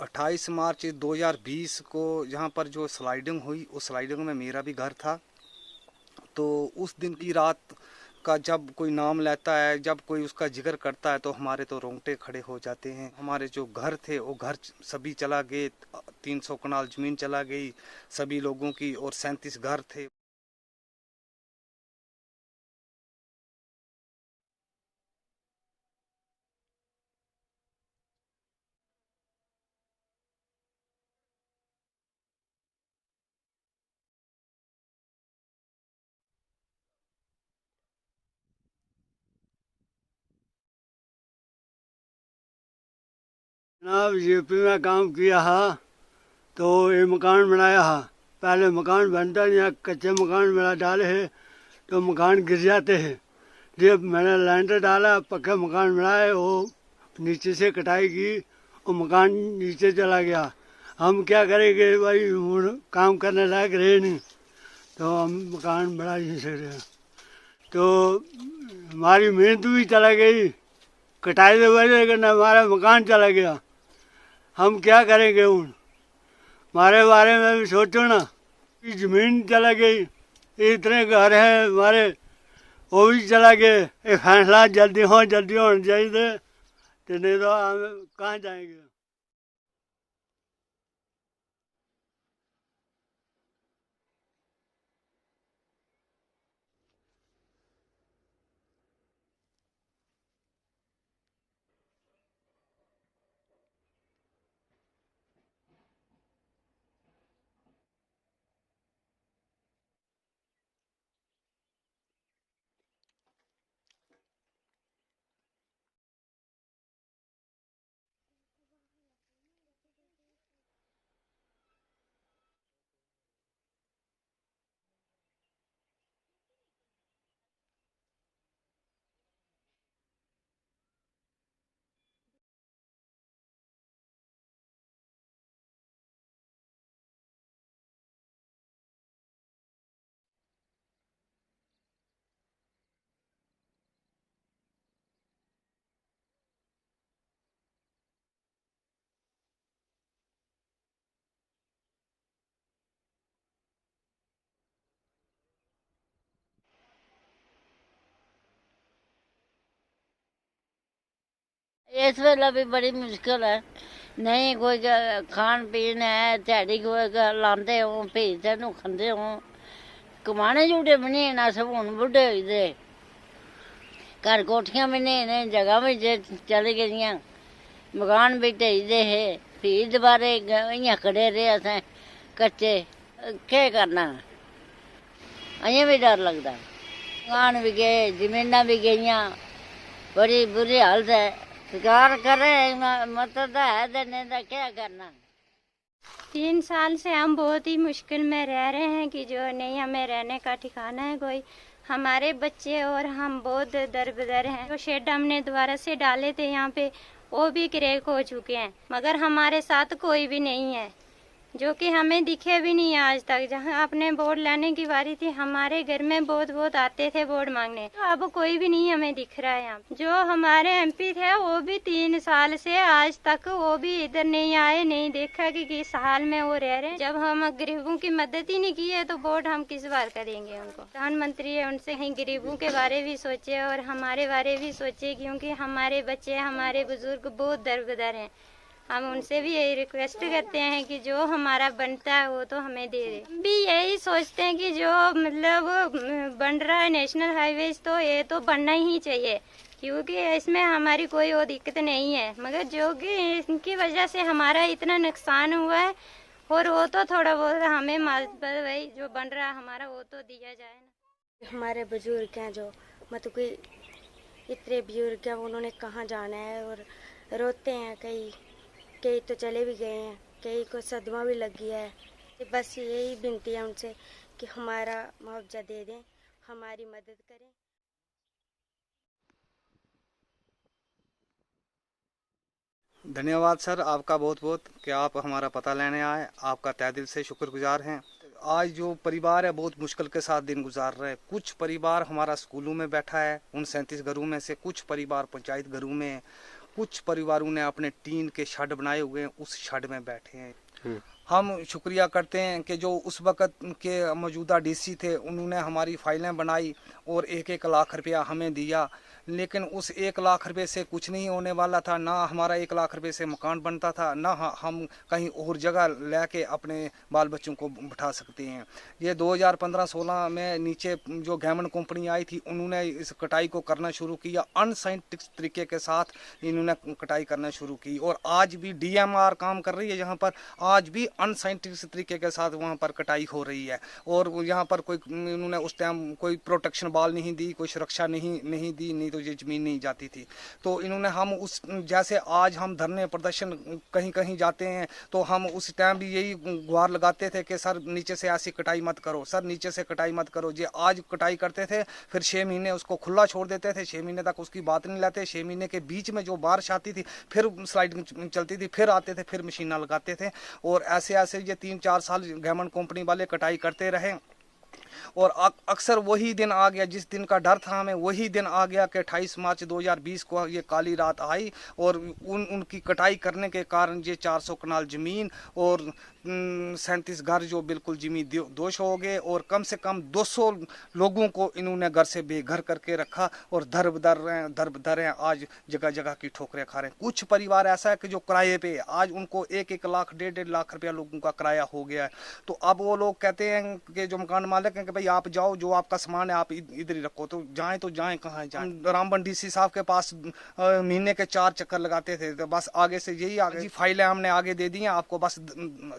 28 मार्च 2020 को यहाँ पर जो स्लाइडिंग हुई, उस स्लाइडिंग में मेरा भी घर था। तो उस दिन की रात का जब कोई नाम लेता है, जब कोई उसका जिक्र करता है, तो हमारे तो रोंगटे खड़े हो जाते हैं। हमारे जो घर थे वो घर सभी चला गए, 300 कनाल जमीन चला गई सभी लोगों की, और 37 घर थे। जनाब यूपी में काम किया है तो ये मकान बनाया है। पहले मकान बनता नहीं है, कच्चे मकान बना डाले है तो मकान गिर जाते हैं। जब मैंने लैंडर डाला, पक्के मकान बनाए, वो नीचे से कटाई की, वो मकान नीचे चला गया। हम क्या करेंगे भाई, काम करने लायक रहे नहीं तो हम मकान बना नहीं सकते। तो हमारी मेहनत भी चला गई, कटाई की वजह से हमारा मकान चला गया। हम क्या करेंगे उन हमारे बारे में भी सोचो ना। जमीन चला गई, इतने घर हैं हमारे, वो भी चला गए। ये फैसला जल्दी होना चाहिए, तो नहीं तो हम कहाँ जाएंगे। इस वेले भी बड़ी मुश्किल है, नहीं कोई खान पीन है, ध्याड़ी कोई लाते हो, भेजते नू खंदे हो, कमाने जुड़े भी नहीं। अस हूँ बुढ़े होई दे, घर कोठियां भी नहीं, जगह भी चली गई, मकान भी ढही दे है, फिर दोबारे इयां खड़े रहे असें कच्चे। क्या करना, अजें भी डर लगता। मकान भी गए, जमीना भी गईयां, बड़ी बुरी हालत है। सरकार करे मतलब है देने का, क्या करना। 3 साल से हम बहुत ही मुश्किल में रह रहे हैं कि जो नहीं हमें रहने का ठिकाना है कोई। हमारे बच्चे और हम बहुत दरबदर हैं। जो शेड हमने दोबारा से डाले थे यहाँ पे, वो भी क्रैक हो चुके हैं, मगर हमारे साथ कोई भी नहीं है जो कि हमें दिखे भी नहीं आज तक। जहाँ अपने बोर्ड लाने की बारी थी, हमारे घर में बहुत आते थे बोर्ड मांगने, तो अब कोई भी नहीं हमें दिख रहा है यहाँ। जो हमारे एमपी थे वो भी 3 साल से आज तक वो भी इधर नहीं आए, नहीं देखा कि किस हाल में वो रह रहे हैं। जब हम गरीबों की मदद ही नहीं की है तो वोट हम किस बार करेंगे उनको। प्रधानमंत्री है, उनसे कहीं गरीबों के बारे भी सोचे और हमारे बारे भी सोचे, क्योंकि हमारे बच्चे हमारे बुजुर्ग बहुत दरबदर हैं। हम उनसे भी यही रिक्वेस्ट करते हैं कि जो हमारा बनता है वो तो हमें दे दे। हम भी यही सोचते हैं कि जो मतलब बन रहा है नेशनल हाईवे, तो ये तो बनना ही चाहिए, क्योंकि इसमें हमारी कोई और दिक्कत नहीं है, मगर जो कि इनकी वजह से हमारा इतना नुकसान हुआ है, और वो तो थोड़ा बहुत हमें भाई जो बन रहा है हमारा वो तो दिया जाए ना। हमारे बुजुर्ग हैं जो मतलब कि इतने बुजुर्ग हैं, उन्होंने कहाँ जाना है और रोते हैं। कई तो चले भी गए हैं, कई को सदमा भी लग गया है। तो बस यही विनती है उनसे कि हमारा मुआवजा दे दें, हमारी मदद करें। धन्यवाद सर, आपका बहुत बहुत कि आप हमारा पता लेने आए। आपका तहे दिल से शुक्रगुजार हैं। आज जो परिवार है बहुत मुश्किल के साथ दिन गुजार रहे हैं। कुछ परिवार हमारा स्कूलों में बैठा है, उन 37 घरों में से कुछ परिवार पंचायत घरों में, कुछ परिवारों ने अपने टीन के शेड बनाए हुए हैं, उस शेड में बैठे हैं। हम शुक्रिया करते हैं कि जो उस वक़्त के मौजूदा डीसी थे, उन्होंने हमारी फाइलें बनाई और 1-1 लाख रुपया हमें दिया। लेकिन उस 1 लाख रुपये से कुछ नहीं होने वाला था, ना हमारा 1 लाख रुपये से मकान बनता था, ना हम कहीं और जगह लेके अपने बाल बच्चों को बिठा सकते हैं। ये 2015-16 में नीचे जो गैमन कंपनी आई थी, उन्होंने इस कटाई को करना शुरू किया, अनसाइंटिफिक तरीके के साथ इन्होंने कटाई करना शुरू की। और आज भी DMR काम कर रही है जहाँ पर, आज भी अनसाइंटिफिक तरीके के साथ वहाँ पर कटाई हो रही है। और यहाँ पर कोई इन्होंने उस टाइम कोई प्रोटेक्शन बाल नहीं दी, कोई सुरक्षा नहीं दी, नहीं तो ये ज़मीन नहीं जाती थी। तो इन्होंने हम उस जैसे आज हम धरने प्रदर्शन कहीं कहीं जाते हैं तो हम उस टाइम भी यही गुहार लगाते थे कि सर नीचे से ऐसी कटाई मत करो, सर नीचे से कटाई मत करो। ये आज कटाई करते थे, फिर 6 महीने उसको खुला छोड़ देते थे, 6 महीने तक उसकी बात नहीं लाते। 6 महीने के बीच में जो बारिश आती थी फिर स्लाइडिंग चलती थी, फिर आते थे, फिर मशीना लगाते थे। और ऐसे ये 3-4 साल गैमन कंपनी वाले कटाई करते रहे। और अक्सर वही दिन आ गया जिस दिन का डर था हमें, वही दिन आ गया कि 28 मार्च 2020 को ये काली रात आई और उनकी कटाई करने के कारण ये 400 कनाल ज़मीन और 37 घर जो बिल्कुल ज़मीन दोष हो गए। और कम से कम 200 लोगों को इन्होंने घर से बेघर करके रखा और दर बदर हैं, आज जगह जगह की ठोकरें खा रहे हैं। कुछ परिवार ऐसा है कि जो किराए पे, आज उनको 1-1 लाख 1.5 लाख रुपया लोगों का किराया हो गया है। तो अब वो लोग कहते हैं कि जो मकान मालिक हैं कि भाई आप जाओ, जो आपका सामान है आप इधर ही रखो। तो जाएं कहाँ जाएं। रामबन DC साहब के पास महीने के 4 चक्कर लगाते थे, तो बस आगे से यही आगे जी फाइलें हमने आगे दे दी हैं आपको, बस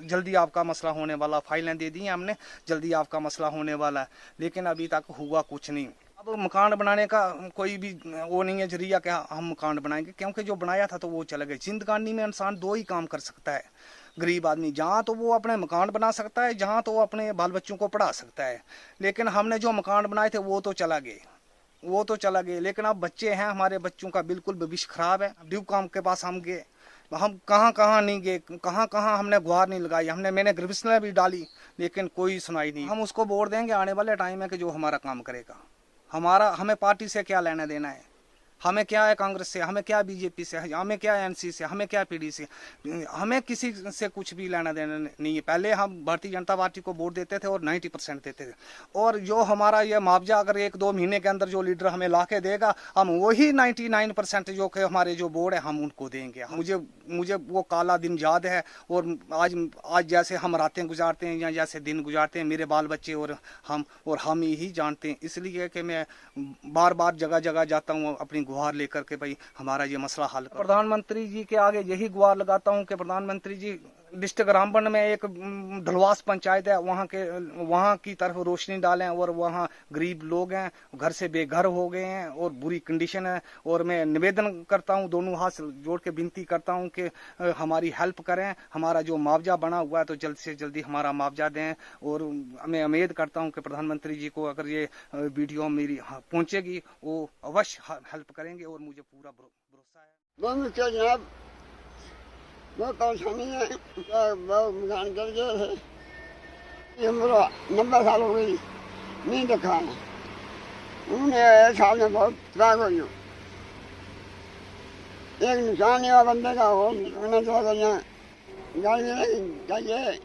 जल्दी आपका मसला होने वाला, फाइलें दे दी हैं हमने, जल्दी आपका मसला होने वाला है। लेकिन अभी तक हुआ कुछ नहीं। अब मकान बनाने का कोई भी वो नहीं है जरिया कि हम मकान बनाएंगे, क्योंकि जो बनाया था तो वो चले गए। जिंदगानी में इंसान 2 ही काम कर सकता है, गरीब आदमी, जहाँ तो वो अपने मकान बना सकता है, जहाँ तो वो अपने बाल बच्चों को पढ़ा सकता है। लेकिन हमने जो मकान बनाए थे वो तो चला गए। लेकिन अब बच्चे हैं, हमारे बच्चों का बिल्कुल भविष्य खराब है। ड्यू काम के पास हम गए, हम कहाँ नहीं गए, कहाँ हमने गुहार नहीं लगाई, मैंने ग्रीवेंस भी डाली, लेकिन कोई सुनाई नहीं। हम उसको वोट देंगे आने वाले टाइम में कि जो हमारा काम करेगा। हमें पार्टी से क्या लेना देना है, हमें क्या है कांग्रेस से, हमें क्या BJP से, हमें क्या NC से, हमें क्या PD से, हमें किसी से कुछ भी लेना देना नहीं है। पहले हम भारतीय जनता पार्टी को वोट देते थे और 90% देते थे। और जो हमारा ये मुआवजा अगर 1-2 महीने के अंदर जो लीडर हमें ला के देगा, हम वही 99% जो कि हमारे जो बोर्ड है हम उनको देंगे। मुझे वो काला दिन याद है। और आज जैसे हम रातें गुजारते हैं या जैसे दिन गुजारते हैं, मेरे बाल बच्चे और हम यही जानते हैं। इसलिए कि मैं बार बार जगह जगह जाता हूँ अपनी गुहार लेकर के भाई हमारा ये मसला हल। प्रधानमंत्री जी के आगे यही गुहार लगाता हूँ कि प्रधानमंत्री जी, डिस्ट्रिक्ट रामबन में एक ढलवास पंचायत है, वहाँ की तरफ रोशनी डालें। और वहाँ गरीब लोग हैं, घर से बेघर हो गए हैं और बुरी कंडीशन है। और मैं निवेदन करता हूँ, दोनों हाथ जोड़ के विनती करता हूँ कि हमारी हेल्प करें। हमारा जो मुआवजा बना हुआ है तो जल्द से जल्दी हमारा मुआवजा दें। और मैं उम्मीद करता हूँ कि प्रधानमंत्री जी को अगर ये वीडियो मेरी पहुँचेगी वो अवश्य हेल्प करेंगे और मुझे पूरा भरोसा है। जनाब बहुत परेशानी है, बहुत मकान कर गए थे, ये मेरा 90 साल हो गई, नहीं देखा है। उन्हें साल में बहुत तबाह हो गई, एक निशान नहीं हुआ बंदे का, और उन्हें तो गाड़ी में चाहिए,